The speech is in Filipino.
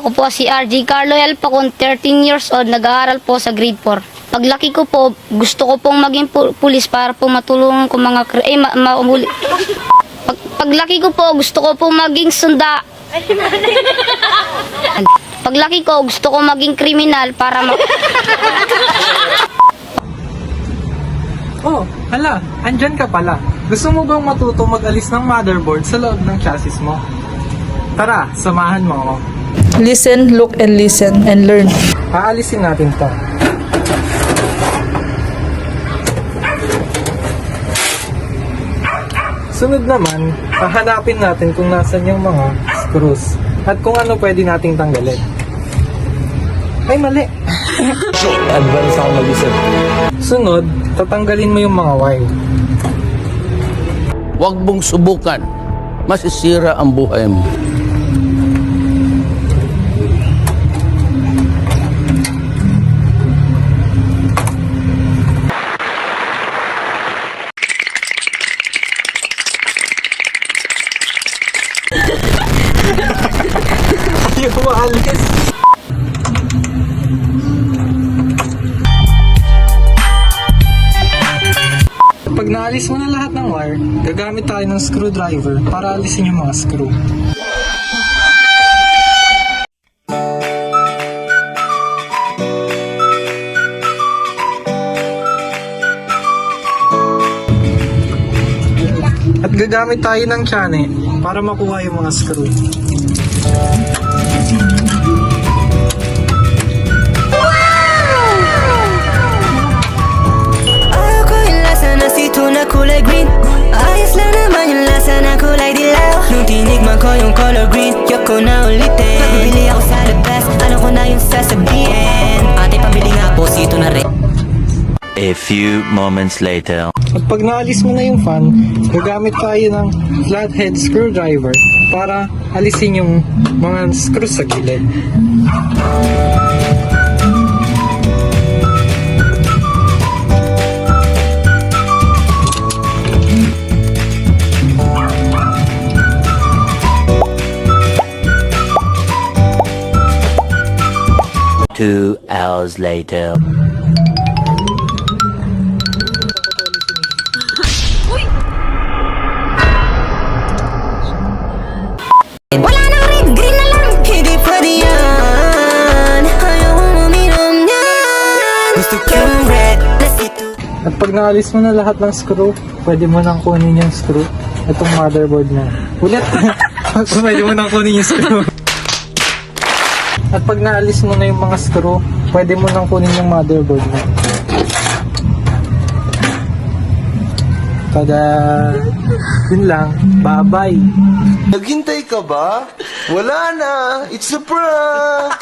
Ako po si RJ Carlo Elpacon, 13 years old, nag-aaral po sa grade 4. Paglaki ko po, gusto ko pong maging pulis para po matulungan ko mga Paglaki ko po, gusto ko pong maging sunda. Paglaki ko, gusto ko maging kriminal para Oh, hala, andyan ka pala. Gusto mo bang matuto mag-alis ng motherboard sa loob ng chassis mo? Tara, samahan mo ako. Listen, look, and listen, and learn. Aalisin natin to. Sunod naman, hahanapin natin kung nasan yung mga screws at kung ano pwede nating tanggalin. Ay, mali! Advance ako mag-isip. Sunod, tatanggalin mo yung mga wire. Huwag mong subukan. Masisira ang buhay mo. Ayaw maalis! Pag naalis mo na lahat ng wire, gagamit tayo ng screwdriver para alisin yung mga screw. At gagamit tayo ng tsane para makuha yung mga screw. Na kulay green, ayos lang naman yung lasa na kulay dilaw. Nung tinikman ko yung color green, yuck ko na ulitin. Pag-bibili ako sa labas, alam ko na yung sasabihin. Ate, pabili nga po, sito na rin. A few moments later. At pag naalis mo na yung fan, gagamit tayo ng flathead screwdriver para alisin yung mga screws sa gilid. Two hours later. Wala nang red, green na lang. Hindi pwede yan. Ayaw kong uminom yan. Gusto ko yung red na sito. At pag naalis mo na lahat ng screw, pwede mo nang kunin yung screw. Itong motherboard mo. Ulit! Pwede mo nang kunin yung screw. At pag naalis mo na yung mga screw, pwede mo nang kunin yung motherboard mo. Tada! Yun lang. Bye-bye! Naghintay ka ba? Wala na! It's a prank!